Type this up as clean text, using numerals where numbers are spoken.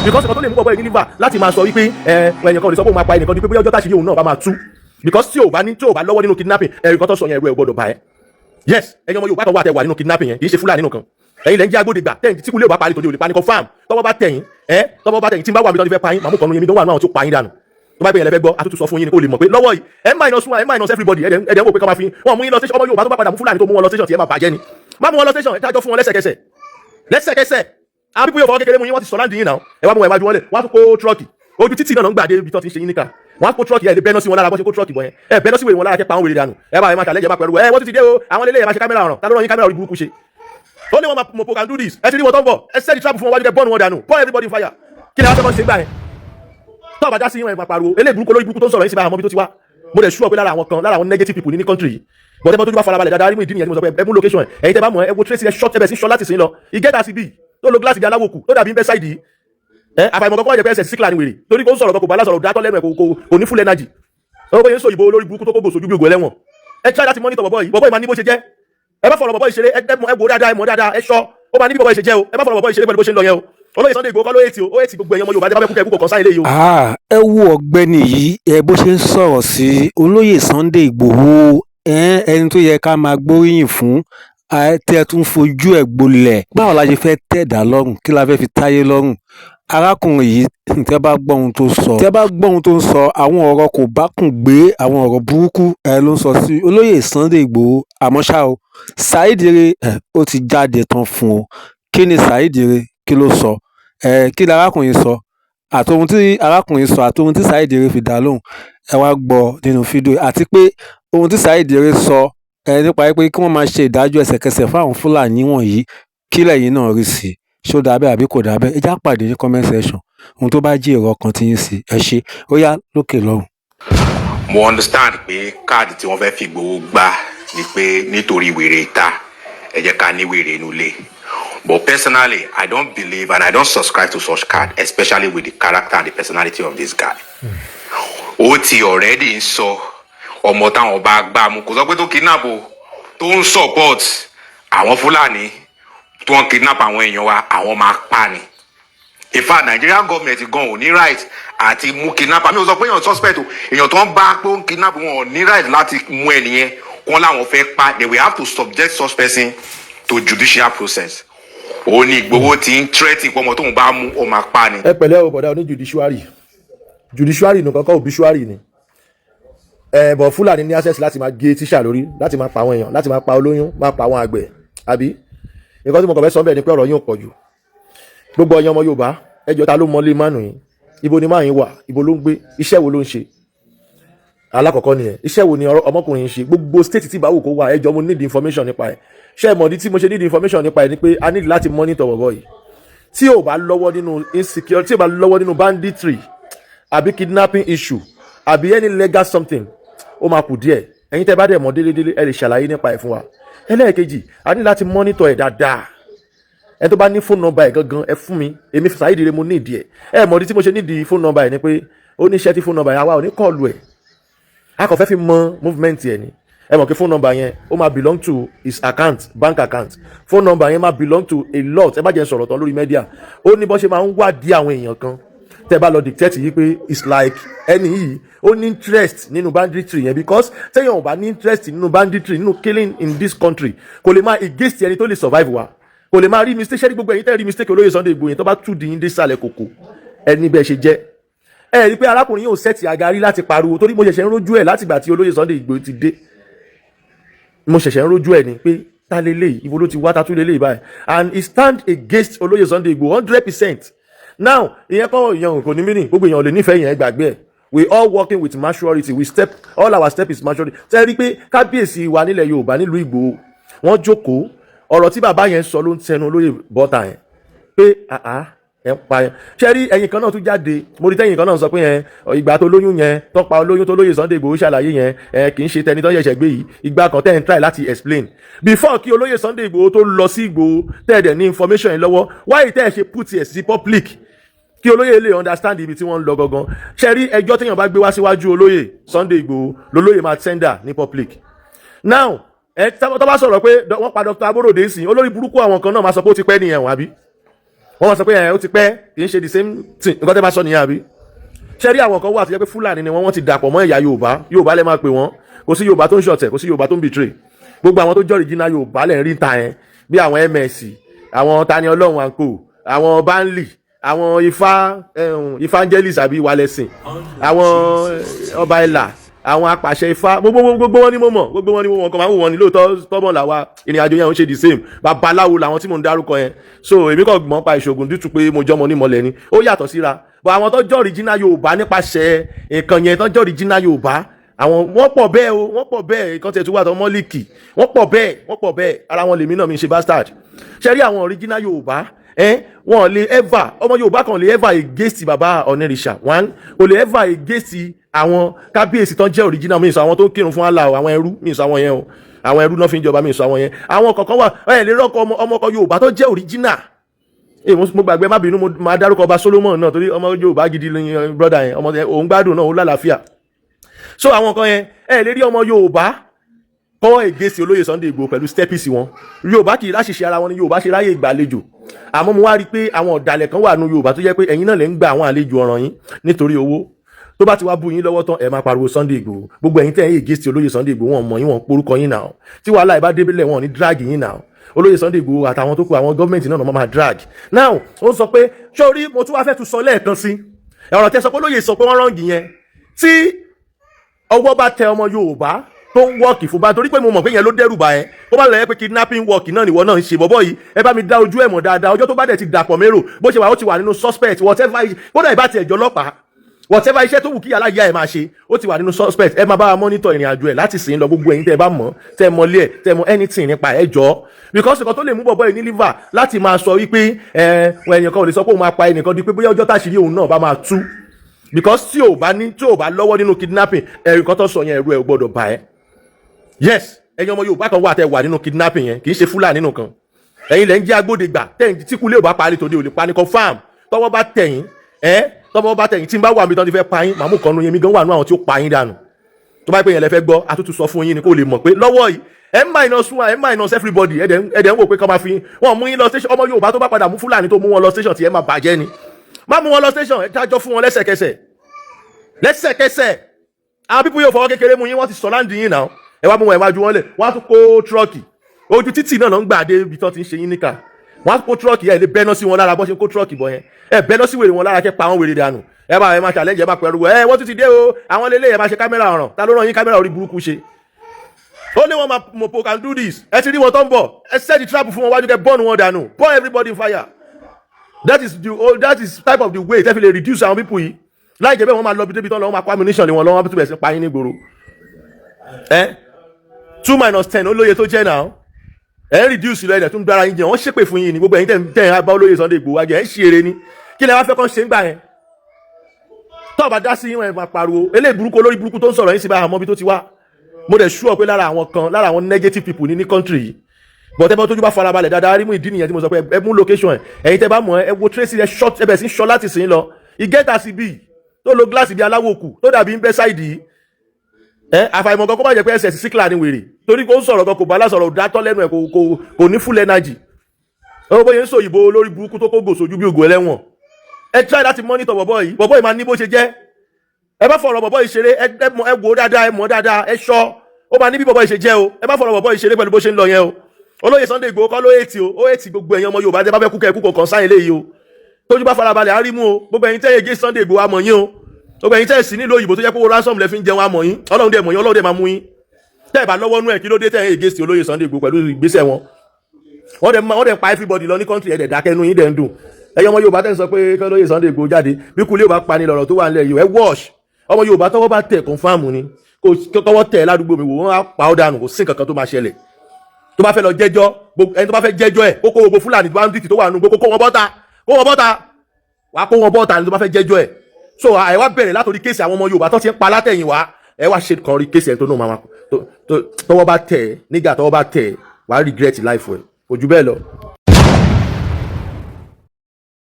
because nǹkan tó lè mú bọ̀bọ̀ yìí ní liver láti máa sọ wípé ẹ̀yìn kan lè sọ pé òun máa pa ẹnìkan ní pé bóyá ọjọ́ táṣìírí òun náà bá máa tú because tí ò bá lọ́wọ́ nínú kidnapping ẹ̀rí kan tó sọ yẹn ẹ̀rọ ẹ̀ gbọ́dọ̀ bá ẹ̀ yes ẹ̀yin ọmọ Yorùbá kan wà tẹ̀ wà nínú kidnapping yẹn kì í ṣe Fúlàní nìkan ẹ̀yin lẹ́ ń jẹ́ agbódegbà tẹ̀yìn tí kúlẹ̀ ò bá parí tòde ò lè pa ní confam tọ́wọ́ bá tẹ̀yìn tí n bá wà mí tọ́ ní fẹ́ pa yín màmú kan yẹn mi tó wà náà tó pa yín dànù tó bá bẹ̀yẹn lẹ́fẹ́ gbọ́ àtútù sọ fún yín ni kò lè mọ̀ pé lọ́wọ́ yìí ẹ̀ minus everybody ẹ̀dẹ̀ wò pé ká máa fi wọn mú yín lọ station ọmọ Yorùbá tó bá padà mú Fúlàní tó mú wọn lọ station tí ẹ máa bàjẹ́ ni má mú wọn lọ station ẹ dájọ́ fún wọn lẹ́sẹ̀kẹsẹ̀ àwọn pípé yóò fọwọ́ kékeré mú yín wọ́n ti sọ láǹdì yín náà ẹ wá mú ẹ wájú wọn lẹ̀ wọ́n á tún kó tírọ́ọ̀kì ojú títì náà ń gbàdé ibi tó ti ń ṣe yín níkà wọ́n á kó tírọ́ọ̀kì ẹ̀ lè bẹ́ẹ̀ náà sí wọn lára bọ́ ṣe kó tírọ́ọ̀kì bọ̀ yẹn ẹ bẹ́ẹ̀ náà sí wèrè wọn lára kẹ́ pa àwọn wèrè dànù ẹ bá ẹ máa ṣàlẹ́jẹ̀ máa pẹ̀lú ẹ wọ́n ti dé o àwọn lélẹ́yìn máa ṣe kámẹ́rà ọ̀ràn ta ló rán yín kámẹ́rà orí burúkú ṣe ó ní wọn máa mọ̀ can do this ẹ ti rí wọn tó ń bọ̀ ẹ sẹ́ni trap fún wọn wájú kẹ́ bọ́ọ̀nù wọn dànù pour everybody fire kí ni àwọn fẹ́ ṣe gbà yẹn tó àbájá sí ìwọ̀n ìpàpàrọ̀ eléyìí burúkú lórí burúkú tó ń sọ̀rọ̀ yín sí báyìí àmọ́ bí tó ti wá mo dẹ̀ ṣúọ̀ pé lára àwọn negative people ní country yìí bọ̀dẹ́ bọ́ tó bá farabalẹ̀ dáadáa rí mú ìdí nìyẹn tí mo sọ pé ẹ mú location ẹ̀yin tẹ́ bá mọ̀ ẹ wo tracy ẹ short ẹbẹ̀ sí short láti sìn lọ ìgẹ́dà sí bíi tó lo gíláàsì di aláwòkù tó dàbí bẹ́ẹ̀ sáìdì àfàìmọ̀ kọ́kọ́ jẹ́ pé ẹsẹ̀ síkìlà ni wèrè torí kò ń sọ̀rọ̀ kò bá lásọ̀rọ̀ dátọ́ lẹ́nu ẹ̀ kò ní full energy ọ̀rọ̀ yẹn ń sọ ìbò olórí burúkú tó kó gòsòjú bí ògùn ẹlẹ́wọ̀n ẹ try láti monitor bọ̀bọ̀ yìí máa ní bó ṣe jẹ́ ẹ bá fọ̀rọ̀ bọ̀bọ̀ yìí ṣeré ẹ wò dáadáa ẹ mọ̀ dáadáa ẹ ṣọ́ ó máa ní bí bọ̀bọ̀ yìí ṣe jẹ́ o ẹ bá fọ̀rọ̀ bọ̀bọ̀ yìí ṣeré pẹ̀lú bó ṣe ń lọ yẹn o olóyè Sunday Igboho kọ́ ló ètì gbogbo ẹ̀yàn ọmọ Yorùbá tẹ́ bá fẹ́ kú kẹ́ kú kọ̀ọ̀kan sáyé lé yìí o. ẹ wo ọ̀gbẹ́ni yìí bó ṣe ń sọ̀rọ̀ sí olóyè Sunday Igboho ẹni tó yẹ ká máa gbóríyìn fún tí ẹ tún fojú ẹ̀ gbolẹ̀ báwo la ṣe fẹ́ tẹ̀dá lọ́rùn kí la fẹ́ fi táyé lọ́rùn arákùnrin yìí tẹ́ bá gbọ́ ohun tó ń sọ àwọn ọ̀rọ̀ kò bá kùn gbé àwọn ọ̀rọ̀ burúkú ló ń sọ sí olóyè Sunday Igboho àmọ́ ṣá o Saheed Ire ó ti jáde tán fún o kí ni Saheed Ire kí ló sọ kí ni arákùnrin sọ àtohun tí arákùnrin sọ àtohun tí Saheed Ire fi dá lóhùn ẹ wá gbọ́ nínú fídíò àti pé ohun tí Saheed Ire sọ nípa pé kí wọ́n máa ṣe ìdájọ́ ẹsẹ̀kẹsẹ̀ fún àwọn Fúlàní wọ̀nyí kí lẹ́yìn náà rí sí ṣó dáa bẹ́ẹ̀ àbí kò dáa bẹ́ẹ̀ ẹ já pàdé ní comment section ohun tó bá jí èrò ọkàn tí yín sí ẹ ṣe ó yá lókè lọ́hùn. mo understand pé káàdì tí wọ́n fẹ́ fi Igboho gbà ni pé nítorí wèrè ìta ẹ jẹ́ ká ní wèrè inú ilé but personally I don't believe and I don't subscribe to such card especially with the character and the personality of this guy. ó ti already ń sọ ọmọ táwọn bá gbà mú kò sọ pé tó kidnap o tó ń support àwọn Fúlàní tó ń kidnap àwọn èèyàn wa àwọn máa pa ni in fact Nigerian government gan ò ní right àti mú kidnapper mi ò sọ pé èèyàn suspect o èèyàn tó ń bá pé ó ń kidnap wọn ò ní right láti mú ẹnìyẹn wọn làwọn fẹ́ pa they will have to subject such person to judicial process ó ní Igboho ti ń threaten pọ́mọ tóun bá mú ó máa pa ni. ẹ pẹ̀lẹ́ o bọ̀dá oní judiciary nìkan kọ́ obituary ni bọ̀ Fúlàní ní access láti máa gé tíṣà lórí láti máa pa àwọn èèyàn láti máa pa olóyún máa pa àwọn àgbẹ̀ àbí nǹkan tí mo kàn fẹ́ sọ bẹ́ẹ̀ ni pé ọ̀rọ̀ yín ò pọ̀ jù gbogbo ọyàn ọmọ Yorùbá ẹjọ́ ta ló mọlé mánu yín ibo ni máa yín wà ibo ló ń gbé iṣẹ́ wo ló ń ṣe alákọ̀ọ́kọ́ nìyẹn iṣẹ́ wo ni ọmọkùnrin ń ṣe gbogbo state tí ìbáwò kó wà ẹjọ́ mo need information nípa ẹ̀ ṣé ẹ mọ̀ ní tí mo ṣe need information nípa ẹ̀ ni pé a need láti monitor bọ̀bọ̀ yìí tí ò bá lọ́wọ́ nínú insecurity tí ò bá lọ́wọ́ nínú banditry àbí kidnapping issue àbí any legal something ó máa kù díẹ̀ ẹ̀yin tẹ́ bá dẹ̀ mọ̀ délédélé ẹ lè ṣàlàyé nípa ẹ̀ fún wa ẹlẹ́ẹ̀kejì a ní láti monitor ẹ̀ dáadáa ẹ tó bá ní phone number ẹ̀ gangan ẹ fún mi èmi Saheed Ire mo ní ìdí ẹ̀ ẹ mọ̀ ní tí mo ṣe nídìí phone number ẹ̀ ni pé ó ní iṣẹ́ tí phone number ẹ̀ àwa ò ní kọ́ọ̀lù ẹ̀ a kò fẹ́ fi mọ movement ẹ̀ ni ẹ mọ̀ pé phone number yẹn ó máa belong to his account bank account phone number yẹn máa belong to a lot ẹ bá jẹ́ sọ̀rọ̀ tán lórí media ó ní bọ́n ṣe máa ń wádìí àwọn èèyàn kan tẹ́ bá lọ dictate yìí pé it's like ẹni yìí ó ní interest nínú banditry yẹn because téèyàn ò bá ní interest nínú banditry nínú killing in this country kò lè máa against ẹni tó lè survive wa kò lè máa rí mistake ṣẹ́ni gbogbo ẹ̀yin tẹ́ rí mistake olóyè Sunday Igboho yẹn tó bá tú di yín dé sàlẹ̀ kòkò ẹni bẹ́ẹ̀ ṣe jẹ́ ẹ rí i pé arákùnrin yóò sẹ́ẹ̀tì agarí láti pariwo torí mo ṣẹ̀ṣẹ̀ ń rójú ẹ̀ látìgbà tí olóyè Sunday Igboho ti dé mo ṣẹ̀ṣẹ̀ ń rójú ẹ̀ ni pé ta lélẹ̀ ibo ló ti wá ta tún lélẹ̀ báyìí and he stand against olóyè Sunday Igboho 100%. now ìyẹn kọ́ ìyẹn kò ní mí nì gbogbo èèyàn ò lè nífẹ̀ẹ́ yẹn gbàgbé ẹ̀ we all working with maturity we step all our step is maturity ṣe rí i pé kábíyèsí wa nílẹ̀ Yorùbá nílùú Ìgbòho wọ́n jókòó ọ̀rọ̀ tí bàbá yẹn sọ ló ń tẹnu olóyè bọ́tà yẹn pé ẹ̀ ń pa yẹn ṣe rí ẹ̀yìn kan náà tún jáde mo rí tẹ́yìn kan náà sọ pé yẹn ìgbà tó lóyún yẹn tó pa olóyún tó lóyè Sunday Igboho ṣàlàyé yẹn kì í ṣe tẹni tó yẹ̀ṣẹ̀ gbé yìí ìgbà kan tẹ́ ń try láti explain before kí olóyè Sunday Igboho tó lọ sí Ìgbòho tẹ́ẹ̀dẹ̀ ní information yẹn lọ́wọ́ why tẹ́ ẹ̀ ṣe put it sí public kí olóyè lè understand ibi tí wọ́n ń lọ gangan ṣe rí ẹjọ́ téèyàn bá gbé wá síwájú olóyè Sunday Igboho lolóyè máa tender ní public now tó bá sọ̀rọ̀ pé wọ́n pa Dr. Aborode sí olórí burúkú àwọn kan náà máa sọ pé ó ti pẹ́ nìyẹn wọ́n àbí wọ́n sọ pé ó ti pẹ́ kì í ṣe the same thing nǹkan tẹ́ bá sọ nìyẹn àbí. ṣé rí àwọn kan wà tó jẹ́ pé Fúlàní ni wọ́n ti dàpọ̀ mọ́ ẹ̀yà Yorùbá lẹ́ máa pè wọ́n, kò sí Yorùbá tó ń ṣọ̀tẹ̀, kò sí Yorùbá tó ń betray. Gbogbo àwọn tó jẹ́ original Yorùbá lẹ́ ń rí ta yẹn bí àwọn MS, àwọn Tani Ọlọ́run àǹkó, àwọn Banli, àwọn evangelist àbí Wálẹ̀sìn, àwọn ọba ẹ̀là, àwọn apàṣẹ Ifá, gbogbo wọn ni mo mọ̀, gbogbo wọn ni mo mọ̀, kàn máa ń wò wọn ní lóòótọ́ tọ́bọ̀n làwa ìrìn àjò yẹn ń ṣe the same. Babaláwo làwọn tí mò ń dárúkọ yẹn, so èmi kàn gbọ́n pa ìṣògùn dútù pé mo jọmọ onímọ̀lẹ̀ ni, ó yàtọ̀ síra. But àwọn tó jẹ́ original Yorùbá nípasẹ̀ nǹkan yẹn tó jẹ́ original Yorùbá, àwọn wọ́n pọ̀ bẹ́ẹ̀ o, wọ́n pọ̀ bẹ́ẹ̀, nǹkan tẹ̀ tó wà tó mọ́líkì, wọ́n pọ̀ bẹ́ẹ̀, ara wọn lèmi náà mi ṣe bastard. ṣe rí àwọn original Yorùbá wọn lè ever, ọmọ Yorùbá kan lè ever against bàbá Onírìṣà, one kò lè ever against àwọn kábíyèsí tó jẹ́ original, mi sọ àwọn tó kírun fún Allah o, àwọn ẹrú mi sọ àwọn yẹn o, àwọn ẹrú náà fi ń jọba mi sọ àwọn yẹn, àwọn kọ̀ọ̀kan wà lè rọ́kọ ọmọ ọkọ Yorùbá tó jẹ́ original. Mo gbàgbé, má bínú, mo máa dárúkọ ọba Solomon náà torí ọmọ Yorùbá gidi ni brother yẹn, ọmọ òun gbádùn náà, ó lálàáfíà. So àwọn kan yẹn lè rí ọmọ Yorùbá kọ́ ègèsì olóyè Sunday Igboho pẹ̀lú stepisi wọn. Yorùbá kì í láṣìṣe ara wọn ni Yorùbá ṣe ráyè ìgbàlejò. Àmọ́ mo wá rí i pé àwọn ọ̀dàlẹ̀ kan wà nínú Yorùbá tó jẹ́ pé ẹ̀yin náà lè ń gba àwọn àlejò ọ̀ràn yín nítorí owó. Tó bá ti wá bú yín lọ́wọ́ tán ẹ máa pariwo Sunday Igboho. Gbogbo ẹ̀yin tẹ́ ẹ̀yin ègèsì olóyè Sunday Igboho wọn mọ̀ yín, wọn porúkọ yín náà. Tí wàhálà ìbá débílẹ̀ wọn ní drag yín náà. Olóyè Sunday Igboho àtàwọn tó kù àwọn gọ́ọ̀mẹ̀ntì náà máa drag. Now ó sọ pé sórí mo tún wá fẹ́ tún sọ lẹ́ẹ̀kan sí ọ̀rọ̀ tẹ́ sọ pé olóyè sọ pé wọ́n rọ́ǹgì yẹn tí ọwọ́ bá tẹ ọmọ Yorùbá tó ń wọ́ọ̀kì fún bá, torí pé mo mọ̀ pé yẹn ló dẹ́rù bá ẹ, ó bá lọ yẹ pé kidnapping work náà nìwọ náà ń ṣe bọ́bọ́ yìí, ẹ bá mi dá ojú ẹ̀ mọ̀ dáadáa, ọjọ́ tó bá dẹ̀ ti dàpọ̀ mérò bó ṣe wà ó ti wà nínú suspect whatever, kódà ìbá ti ẹ̀jọ́ ọlọ́pàá whatever iṣẹ́ tó wù kí aláya ẹ̀ máa ṣe ó ti wà nínú suspect. Ẹ máa bá wa monitor ìrìn àjò ẹ̀ láti sìn lọ, gbogbo ẹ̀yin tẹ́ ẹ bá mọ̀ tẹ́ ẹ mọ̀ lé ẹ̀ tẹ́ ẹ mọ̀ anything nípa ẹ̀ jọ, because nǹkan tó lè mú bọ̀bọ́ yìí ní liver láti máa sọ wípé ẹ̀yìn kan ò lè sọ pé òun máa pa ẹnìkan di pé bóyá ọjọ́ táṣìírí òun náà bá máa tú, because tí ò bá lọ́wọ́ nínú kidnapping ẹ̀rù kan tó sọ yẹn ẹ̀rù ẹ̀ gbọ́dọ̀ bá ẹ. Yes, ẹ̀yin ọmọ Yorùbá kan wà tẹ́ wà nínú kidnapping yẹn, kì í ṣe Fúlàní nínú kan. Ẹ̀yin lẹ́ ń jẹ́ agbódegbà tẹ́yìn tí kúlé ò bá parí tòde ò lè pa ní confam. Tọ́wọ́ bá tẹ̀yìn tí n bá wà mí tán ti fẹ́ pa yín, màmú kan nu yẹn mi gan wà nú àwọn tí ó pa yín dànù. Tó bá pẹ́ yẹn lẹ fẹ́ gbọ́, àtútù sọ fún yín ni kó lè mọ̀ pé lọ́wọ́ yìí ẹ minus everybody, ẹ̀dẹ̀ ń wò pé kọ́ máa fi wọ́n mú yín lọ station. Ọmọ Yorùbá tó bá padà mú Fúlàní tó mú wọn lọ station tí ẹ máa bàjẹ́ ni. Má mú wọn lọ station, ẹ dájọ́ fún wọn lẹ́sẹ̀kẹsẹ̀. Àwọn pípọ̀ yóò fọwọ́ kékeré mú yín, wọ́n ti sọ láǹdì yín náà. Ẹ wá mú wọn ìwájú wọn lẹ̀, wọ́n á tún kó tírọ́ọ̀kì ojú títì náà ń gbà dé ibi tó ti ń ṣe yín níkà. Wọ́n á kó tírọ́ọ̀kì ẹ̀ lè bẹ́ná sí wọn lára bọ́ ṣe ń kó tírọ́ọ̀kì bọ̀ yẹn, ẹ bẹ́ná sí wèrè wọn lára kẹ́ pa wọn wèrè dànù. Ẹ máa challenge, ẹ máa pẹ̀lú wọ́n tún ti dé o, àwọn lélẹ̀ ẹ máa ṣe kámẹ́rà ọ̀ràn, ta ló rán yín kámẹ́rà orí burúkú ṣe. Ó ní wọn máa mopo can do this, ẹ ti rí wọn tó ń bọ̀, ẹ set the trap fún wọn wájú kẹ́ burn wọn dànù, burn everybody in fire. That is type of the way tẹ́ fi lè reduce àwọn people yìí. Láì jẹ́ bẹ́ẹ̀ wọ́n máa lọ bí débi tán lọ́wọ́ máa kó ammunition lé wọn lọ́wọ́ tó bẹ̀rẹ̀ sí pa yín ní gbòòrò. 2 - 10 olóye tó jẹ́ náà ẹ̀ ń reduce ilẹ̀ tó ń dára yín jẹ́ wọ́n ṣépè fún yín ni, gbogbo ẹ̀yin tẹ̀ ẹ̀ bá olóye Sunday Igboho wájú ẹ̀ ń ṣe eré ni, kí lẹ wá fẹ́ kàn ṣe ń gbà yẹn. Tó bá dá sí yín ẹ̀ máa pariwo eléyìí burúkú olórí burúkú tó ń sọ̀rọ̀ yín sí bá àmọ́ bí tó ti wá. Mo dẹ̀ sure pé lára àwọn negative people ní country yìí, but ẹ bá tójú bá farabalẹ̀ dáadáa rí mú ìdí nìyẹn tí mo sọ pé ẹ mú location ẹ̀, ẹ̀yin tẹ́ bá mọ̀ ẹ wo tracy ẹ short ẹ bẹ̀ sí short láti sìn lọ ìgẹ́ta sí bíi tó lo gíláàsì bíi aláwọ̀ òkú tó dàbí ń bẹ́ sáìdì yìí. Àfàìmọ̀ kan kó má jẹ́ pé ẹsẹ̀ síkìlà ni wèrè, torí kó ń sọ̀rọ̀ kan kò bá lásọ̀rọ̀ dátọ́ lẹ́nu ẹ̀ kò ní full energy. Ó bóyá ń sọ òyìnbó olórí burúkú tó kó gòsòjú bí ògùn ẹlẹ́wọ̀n. Ẹ try láti monitor bọ̀bọ̀ yìí máa ní bó ṣe jẹ́. Ẹ bá fọ̀rọ̀ bọ̀bọ̀ yìí ṣeré, ẹ wò dáadáa, ẹ mọ̀ dáadáa, ẹ ṣọ́. Ó máa ní bí bọ̀bọ̀ yìí ṣe jẹ́ o. Ẹ bá fọ̀rọ̀ bọ̀bọ̀ yìí ṣeré pẹ̀lú bó ṣe ń lọ yẹn o. Olóyè Sunday Igboho kọ́ ló ètì o, ó ètì gbogbo ẹ̀yin ọmọ Yorùbá tẹ́ bá fẹ́ kú kẹ́ kú kò kàn sáyìn léyìí o. Tójú bá farabalẹ̀ á rí mú o, gbogbo ẹ̀yin tẹ́ yege Sunday Igboho amọ̀ yín o. Gbogbo ẹ̀yin tẹ́ sí nílò òyìnbó tó jẹ́ pé owó ransom lẹ fi ń jẹun amọ̀ yín, Ọlọ́run dẹ̀ mọ̀ yín, Ọlọ́run dẹ̀ máa mú yín. Tẹ́ ẹ bá lọ́wọ́ nú ẹ̀ kí ló dé tẹ́ yege sí olóyè Sunday Igboho pẹ̀lú ìgbésẹ̀ wọn. Wọ́n dẹ̀ pa everybody lọ ní country ẹ̀dẹ̀ dákẹ́ nú yín dẹ̀ ń dùn. Ẹ̀yin ọmọ Yorùbá tẹ́ ń sọ pé kí olóyè Sunday Igboho jáde bí kulé ò bá pa ni lọ̀rọ̀ tó wà nílẹ̀ yìí ẹ wash. Ọmọ Yorùbá tọ́wọ́ bá tẹ̀ confam ni, kọ́wọ́ tẹ̀ ládùúgbò mi wò wọ́n á pa ọ́ dànù, kò sí nǹkan kan tó máa ṣẹlẹ̀. Tó bá fẹ́ lọ jẹ́jọ́, ẹni tó bá fẹ́ jẹ́jọ́ ẹ̀ kókó gbogbo Fúlàní bandit tó wà nù gbogbo kó wọn bọ́ta wàá kó wọn bọ́ta ni tó bá fẹ́ jẹ́jọ́ ẹ̀. So ẹ wá bẹ̀rẹ̀ látòrí kéèsì àwọn ọmọ Yorùbá tó ti ń pa látẹ̀yìn wá, ẹ wá ṣe kan rí kéèsì ẹ̀ tó náà máa tọwọ́ bá tẹ̀ nígbà tọwọ́ bá tẹ̀ wàá regret life ẹ̀, kò jù bẹ́ẹ̀ lọ.